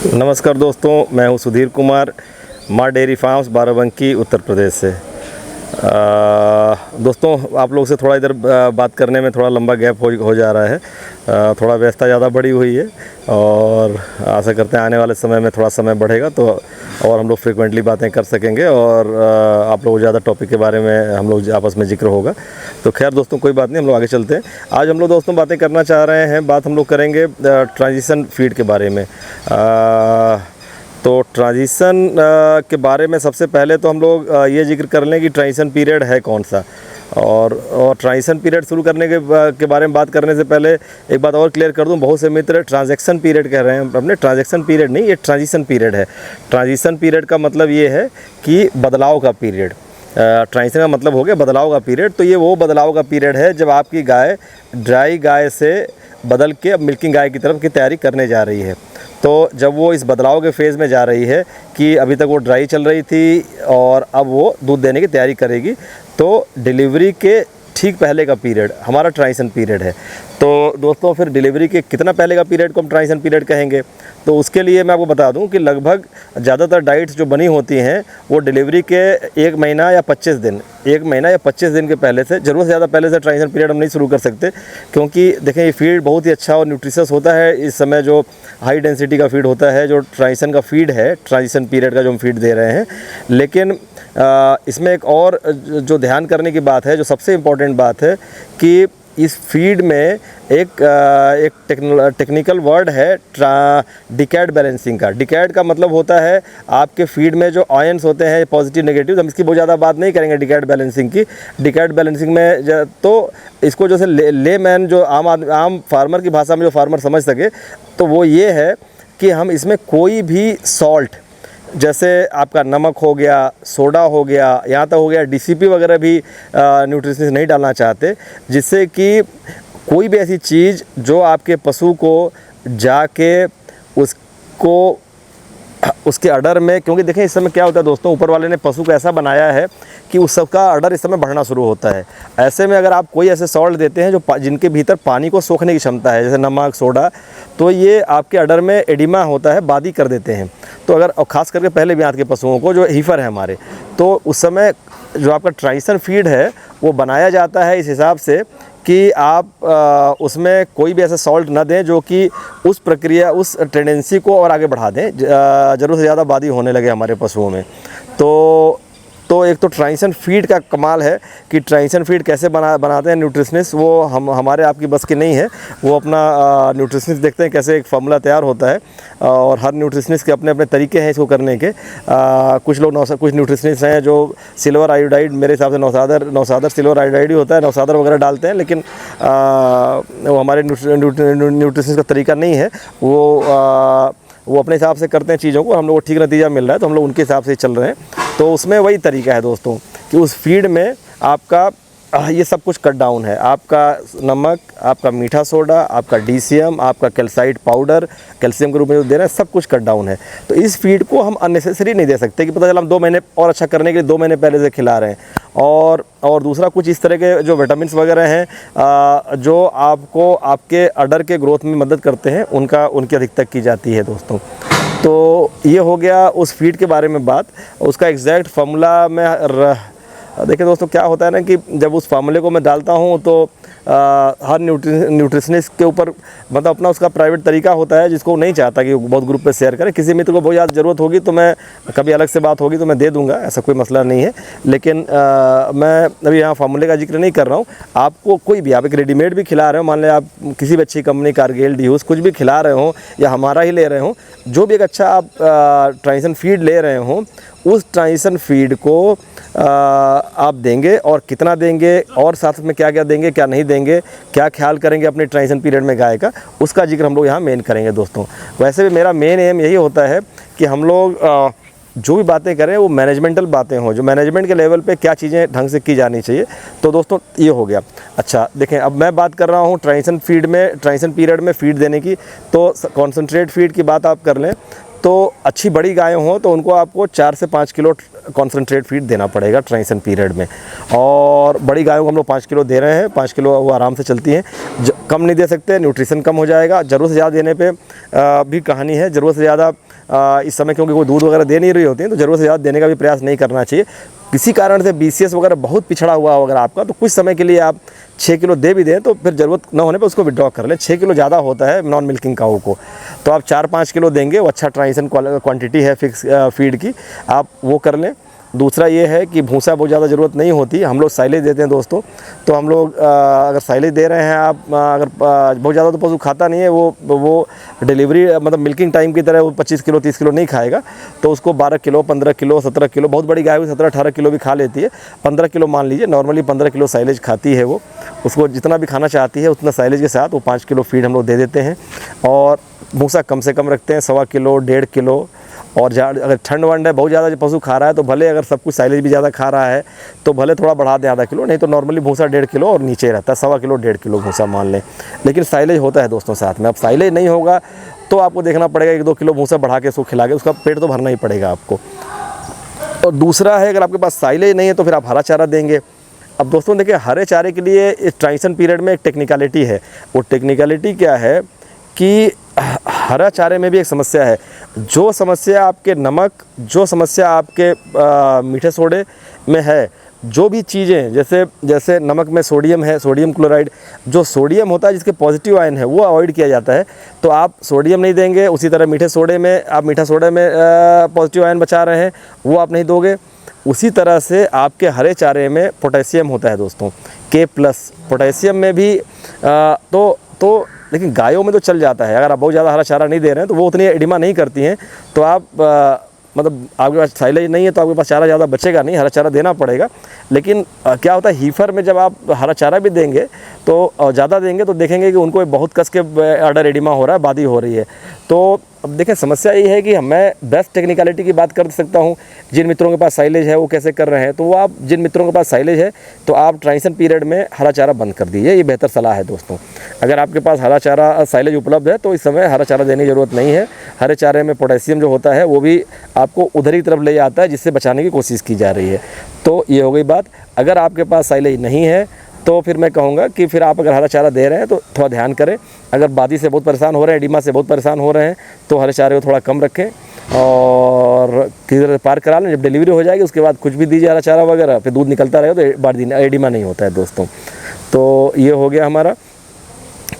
नमस्कार दोस्तों, मैं हूं सुधीर कुमार, माँ डेयरी फार्म्स बाराबंकी उत्तर प्रदेश से। दोस्तों, आप लोग से थोड़ा इधर बात करने में थोड़ा लंबा गैप हो जा रहा है। थोड़ा व्यस्तता ज़्यादा बढ़ी हुई है और आशा करते हैं आने वाले समय में थोड़ा समय बढ़ेगा तो और हम लोग फ्रिक्वेंटली बातें कर सकेंगे और आप लोग ज़्यादा टॉपिक के बारे में हम लोग आपस में जिक्र होगा। तो खैर दोस्तों, कोई बात नहीं, हम लोग आगे चलते हैं। आज हम लोग दोस्तों बातें करना चाह रहे हैं, बात हम लोग करेंगे ट्रांजिशन फीड के बारे में। तो ट्रांजिशन के बारे में सबसे पहले तो हम लोग ये जिक्र कर लें कि ट्रांजिशन पीरियड है कौन सा। और ट्रांजिशन पीरियड शुरू करने के बारे में बात करने से पहले एक बात और क्लियर कर दूं, बहुत से मित्र ट्रांजैक्शन पीरियड कह रहे हैं अपने। ट्रांजैक्शन पीरियड नहीं, ये ट्रांजिशन पीरियड है। ट्रांजिशन पीरियड का मतलब ये है कि बदलाव का पीरियड। ट्रांजिशन का मतलब हो गया बदलाव का पीरियड। तो ये वो बदलाव का पीरियड है जब आपकी गाय ड्राई गाय से बदल के अब मिल्किंग गाय की तरफ की तैयारी करने जा रही है। तो जब वो इस बदलाव के फेज़ में जा रही है कि अभी तक वो ड्राई चल रही थी और अब वो दूध देने की तैयारी करेगी, तो डिलीवरी के ठीक पहले का पीरियड हमारा ट्रांजिशन पीरियड है। तो दोस्तों, फिर डिलीवरी के कितना पहले का पीरियड को हम ट्रांजिशन पीरियड कहेंगे? तो उसके लिए मैं आपको बता दूं कि लगभग ज़्यादातर डाइट्स जो बनी होती हैं वो डिलीवरी के 1 महीना या 25 दिन 1 महीना या 25 दिन के पहले से, ज़रूरत से ज़्यादा पहले से ट्रांजिशन पीरियड हम नहीं शुरू कर सकते। क्योंकि देखें, ये फीड बहुत ही अच्छा और न्यूट्रिशियस होता है। इस समय जो हाई डेंसिटी का फीड होता है, जो ट्रांजिशन का फीड है, ट्रांजिशन पीरियड का जो हम फीड दे रहे हैं। लेकिन इसमें एक और जो ध्यान करने की बात है, जो सबसे इम्पॉर्टेंट बात है कि इस फीड में एक टेक्निकल वर्ड है डिकैड बैलेंसिंग का। डिकैड का मतलब होता है आपके फीड में जो आयंस होते हैं पॉजिटिव नेगेटिव। हम इसकी बहुत ज़्यादा बात नहीं करेंगे डिकैड बैलेंसिंग की। डिकैड बैलेंसिंग में तो इसको जैसे लेमैन जो आम फार्मर की भाषा में जो फार्मर समझ सके, तो वो ये है कि हम इसमें कोई भी सॉल्ट, जैसे आपका नमक हो गया, सोडा हो गया, यहाँ तक हो गया डीसीपी वगैरह भी न्यूट्रिशंस नहीं डालना चाहते, जिससे कि कोई भी ऐसी चीज़ जो आपके पशु को जाके उसके अडर में, क्योंकि देखें इस समय क्या होता है दोस्तों, ऊपर वाले ने पशु को ऐसा बनाया है कि उस सबका अडर इस समय बढ़ना शुरू होता है। ऐसे में अगर आप कोई ऐसे सॉल्ट देते हैं जो जिनके भीतर पानी को सोखने की क्षमता है, जैसे नमक, सोडा, तो ये आपके अडर में एडिमा होता है, बादी कर देते हैं। तो अगर, और ख़ास करके पहले ब्यात के पशुओं को जो हीफर है हमारे, तो उस समय जो आपका ट्रांजिशन फीड है वो बनाया जाता है इस हिसाब से कि आप उसमें कोई भी ऐसा सॉल्ट ना दें जो कि उस प्रक्रिया, उस टेंडेंसी को और आगे बढ़ा दें, ज़रूरत से ज़्यादा बादी होने लगे हमारे पशुओं में। तो एक तो ट्रांजिशन फीड का कमाल है कि ट्रांजिशन फीड कैसे बनाते हैं न्यूट्रिशनिस्ट, वो हमारे आपकी बस की नहीं है। वो अपना न्यूट्रिशनिस्ट देखते हैं कैसे एक फार्मूला तैयार होता है, और हर न्यूट्रिशनिस्ट के अपने अपने तरीके हैं इसको करने के। कुछ न्यूट्रिशनिस्ट हैं जो सिल्वर आयोडाइड, मेरे हिसाब से नौसादर सिल्वर आयोडाइड ही होता है, नौसादर वगैरह डालते हैं, लेकिन वो हमारे न्यूट्रिशनिस्ट का तरीका नहीं है। वो अपने हिसाब से करते हैं चीज़ों को, हम लोग को ठीक नतीजा मिल रहा है तो हम लोग उनके हिसाब से चल रहे हैं। तो उसमें वही तरीका है दोस्तों कि उस फीड में आपका ये सब कुछ कट डाउन है। आपका नमक, आपका मीठा सोडा, आपका डीसीएम, आपका कैल्साइट पाउडर, कैल्शियम के रूप में जो दे रहे हैं, सब कुछ कट डाउन है। तो इस फीड को हम अननेसेसरी नहीं दे सकते कि पता चला हम 2 महीने और अच्छा करने के लिए 2 महीने पहले से खिला रहे हैं। और दूसरा, कुछ इस तरह के जो विटामिन्स वगैरह हैं जो आपको आपके अडर के ग्रोथ में मदद करते हैं, उनकी अधिकता की जाती है दोस्तों। तो ये हो गया उस फीड के बारे में बात। उसका एग्जैक्ट फार्मूला में देखिए दोस्तों, क्या होता है ना कि जब उस फार्मूले को मैं डालता हूँ तो हर न्यूट्रिशनिस्ट के ऊपर मतलब अपना उसका प्राइवेट तरीका होता है, जिसको नहीं चाहता कि बहुत ग्रुप पे शेयर करें। किसी मित्र को बहुत ज़्यादा ज़रूरत होगी तो मैं कभी अलग से बात होगी तो मैं दे दूंगा, ऐसा कोई मसला नहीं है। लेकिन मैं अभी यहाँ फार्मूले का जिक्र नहीं कर रहा हूँ। आपको कोई भी, आप एक रेडीमेड भी खिला रहे हो, मान लें आप किसी भी अच्छी कंपनी, कारगिल, ड्यूस, कुछ भी खिला रहे हो या हमारा ही ले रहे हो, जो भी एक अच्छा आप ट्रांजिशन फीड ले रहे हो, उस ट्रांजिशन फीड को आप देंगे और कितना देंगे और साथ में क्या क्या देंगे, क्या नहीं देंगे, क्या ख्याल करेंगे अपने ट्रांजिशन पीरियड में गाय का, उसका जिक्र हम लोग यहाँ मेन करेंगे दोस्तों। वैसे भी मेरा मेन एम यही होता है कि हम लोग जो भी बातें करें वो मैनेजमेंटल बातें हों, जो मैनेजमेंट के लेवल पे क्या चीज़ें ढंग से की जानी चाहिए। तो दोस्तों ये हो गया। अच्छा देखें, अब मैं बात कर रहा हूँ ट्रांजिशन पीरियड में फीड देने की। तो कॉन्सनट्रेट फीड की बात आप कर लें तो अच्छी बड़ी गायें हों तो उनको आपको 4 से 5 किलो कॉन्सनट्रेट फीड देना पड़ेगा ट्रांजिशन पीरियड में। और बड़ी गायों को हम लोग 5 किलो दे रहे हैं, 5 किलो वो आराम से चलती हैं। कम नहीं दे सकते, न्यूट्रिशन कम हो जाएगा। ज़रूरत से ज़्यादा देने पे भी कहानी है। ज़रूरत से ज़्यादा इस समय क्योंकि वो दूध वगैरह दे नहीं रही होती हैं, तो ज़रूरत से ज़्यादा देने का भी प्रयास नहीं करना चाहिए। किसी कारण से BCS वगैरह बहुत पिछड़ा हुआ हो अगर आपका, तो कुछ समय के लिए आप 6 किलो दे भी दें तो फिर ज़रूरत न होने पे उसको विड्रॉ कर लें। 6 किलो ज़्यादा होता है नॉन मिल्किंग काऊ को, तो आप 4-5 किलो देंगे, वो अच्छा ट्रांजिशन क्वांटिटी है फिक्स फीड की, आप वो कर लें। दूसरा ये है कि भूसा बहुत ज़्यादा ज़रूरत नहीं होती, हम लोग साइलेज देते हैं दोस्तों। तो हम लोग अगर साइलेज दे रहे हैं आप, अगर बहुत ज़्यादा तो पशु खाता नहीं है, वो डिलीवरी मतलब मिल्किंग टाइम की तरह वो 25 किलो 30 किलो नहीं खाएगा, तो उसको 12 किलो 15 किलो 17 किलो, बहुत बड़ी गाय 17-18 किलो भी खा लेती है। 15 किलो मान लीजिए, नॉर्मली 15 किलो साइलेज खाती है वो। उसको जितना भी खाना चाहती है उतना साइलेज के साथ वो 5 किलो फीड हम लोग दे देते हैं। और भूसा कम से कम रखते हैं, 1.25 किलो 1.5 किलो। और अगर ठंड वंड है, बहुत ज़्यादा पशु खा रहा है, तो भले अगर सब कुछ साइलेज भी ज़्यादा खा रहा है तो भले थोड़ा बढ़ा दें आधा किलो, नहीं तो नॉर्मली भूसा 1.5 किलो और नीचे रहता है, 1.25 किलो 1.5 किलो भूसा मान लें। लेकिन साइलेज होता है दोस्तों साथ में। अब साइलेज नहीं होगा तो आपको देखना पड़ेगा 1-2 किलो भूसा बढ़ा के उसको खिला के, उसका पेट तो भरना ही पड़ेगा आपको। और दूसरा है, अगर आपके पास साइलेज नहीं है तो फिर आप हरा चारा देंगे। अब दोस्तों देखिए, हरे चारे के लिए इस ट्रांजिशन पीरियड में एक टेक्निकलिटी है। वो टेक्निकलिटी क्या है कि हरा चारे में भी एक समस्या है। जो समस्या आपके नमक, जो समस्या आपके मीठे सोडे में है, जो भी चीज़ें जैसे नमक में सोडियम है, सोडियम क्लोराइड, जो सोडियम होता है जिसके पॉजिटिव आयन है वो अवॉइड किया जाता है, तो आप सोडियम नहीं देंगे। उसी तरह मीठे सोडे में आप मीठा सोडे में पॉजिटिव आयन बचा रहे हैं, वो आप नहीं दोगे। उसी तरह से आपके हरे चारे में पोटेशियम होता है दोस्तों, K+। पोटेशियम में भी तो लेकिन गायों में तो चल जाता है। अगर आप बहुत ज़्यादा हरा चारा नहीं दे रहे हैं तो वो उतनी एडिमा नहीं करती हैं, तो आप मतलब आपके पास साइलेज नहीं है तो आपके पास चारा ज़्यादा बचेगा नहीं, हरा चारा देना पड़ेगा। लेकिन क्या होता है, हीफर में जब आप हरा चारा भी देंगे तो ज़्यादा देंगे तो देखेंगे कि उनको बहुत कस के अडर एडिमा हो रहा है, बादी हो रही है। तो अब देखें, समस्या ये है कि मैं बेस्ट टेक्निकलिटी की बात कर सकता हूँ। जिन मित्रों के पास साइलेज है वो कैसे कर रहे हैं, तो वो आप जिन मित्रों के पास साइलेज है तो आप ट्रांजिशन पीरियड में हरा चारा बंद कर दीजिए, ये बेहतर सलाह है दोस्तों। अगर आपके पास हरा चारा साइलेज उपलब्ध है तो इस समय हरा चारा देने की ज़रूरत नहीं है। हरे चारे में पोटेशियम जो होता है वो भी आपको उधर ही तरफ ले जाता है जिससे बचाने की कोशिश की जा रही है। तो ये हो गई बात। अगर आपके पास साइलेज नहीं है तो फिर मैं कहूँगा कि फिर आप अगर हरा चारा दे रहे हैं तो थोड़ा ध्यान करें। अगर बादी से बहुत परेशान हो रहे हैं, एडिमा से बहुत परेशान हो रहे हैं, तो हरे चारे को थोड़ा कम रखें और किधर पार करा लें। जब डिलीवरी हो जाएगी उसके बाद कुछ भी दीजिए हरा चारा वगैरह, फिर दूध निकलता रहेगा तो बादी एडिमा नहीं होता है दोस्तों। तो ये हो गया हमारा।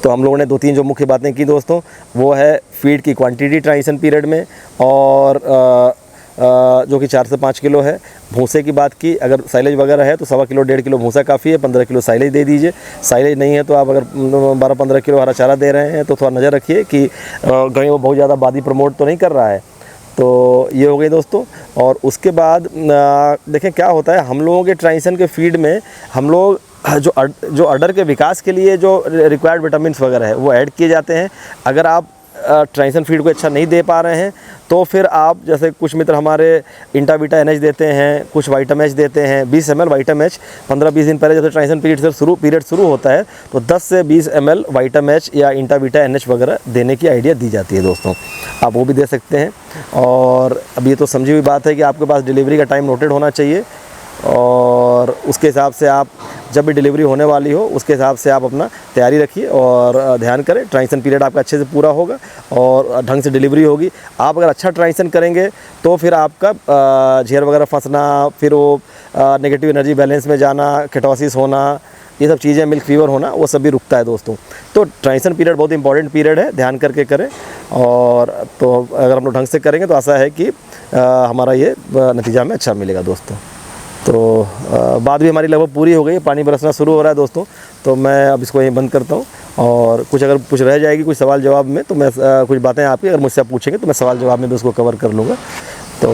तो हम लोगों ने 2-3 जो मुख्य बातें की दोस्तों, वो है फीड की क्वांटिटी ट्रांजिशन पीरियड में, और जो कि 4 से 5 किलो है। भूसे की बात की, अगर साइलेज वगैरह है तो 1.25 किलो 1.5 किलो भूसा काफ़ी है, 15 किलो साइलेज दे दीजिए। साइलेज नहीं है तो आप अगर 12-15 किलो हरा चारा दे रहे हैं तो थोड़ा नज़र रखिए कि कहीं वो बहुत ज़्यादा बादी प्रमोट तो नहीं कर रहा है। तो ये हो गई दोस्तों। और उसके बाद देखें क्या होता है, हम लोगों के ट्रांजिशन के फीड में हम लोग जो अडर के विकास के लिए जो रिक्वायर्ड विटामिन्स वगैरह है वो ऐड किए जाते हैं। अगर आप ट्रांजिशन फीड को अच्छा नहीं दे पा रहे हैं तो फिर आप, जैसे कुछ मित्र हमारे इंटाविटा NH देते हैं, कुछ वाइटामेच देते हैं। 20 ml वाइटामेच 15-20 दिन पहले जैसे ट्रांजिशन पीरियड शुरू होता है तो 10 से 20 ml वाइटामेच या इंटाविटा NH वगैरह देने की आइडिया दी जाती है दोस्तों, आप वो भी दे सकते हैं। और अब ये तो समझी हुई बात है कि आपके पास डिलीवरी का टाइम नोटेड होना चाहिए, और उसके हिसाब से आप जब भी डिलीवरी होने वाली हो उसके हिसाब से आप अपना तैयारी रखिए और ध्यान करें। ट्रांजिशन पीरियड आपका अच्छे से पूरा होगा और ढंग से डिलीवरी होगी। आप अगर अच्छा ट्रांजिशन करेंगे तो फिर आपका झेर वगैरह फंसना, फिर वो नेगेटिव एनर्जी बैलेंस में जाना, केटोसिस होना, ये सब चीज़ें, मिल्क फीवर होना, वो सब भी रुकता है दोस्तों। तो ट्रांजिशन पीरियड बहुत इंपॉर्टेंट पीरियड है, ध्यान करके करें। और तो अगर हम लोग ढंग से करेंगे तो आशा है कि हमारा ये नतीजा में अच्छा मिलेगा दोस्तों। तो बात भी हमारी लगभग पूरी हो गई, पानी बरसना शुरू हो रहा है दोस्तों। तो मैं अब इसको यहीं बंद करता हूँ, और अगर कुछ रह जाएगी कुछ सवाल जवाब में तो मैं कुछ बातें आपकी अगर मुझसे आप पूछेंगे तो मैं सवाल जवाब में भी उसको कवर कर लूँगा। तो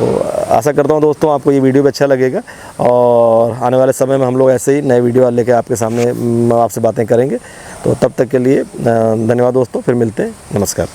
आशा करता हूँ दोस्तों आपको ये वीडियो भी अच्छा लगेगा, और आने वाले समय में हम लोग ऐसे ही नए वीडियो लेके आपके सामने आपसे बातें करेंगे। तो तब तक के लिए धन्यवाद दोस्तों, फिर मिलते हैं, नमस्कार।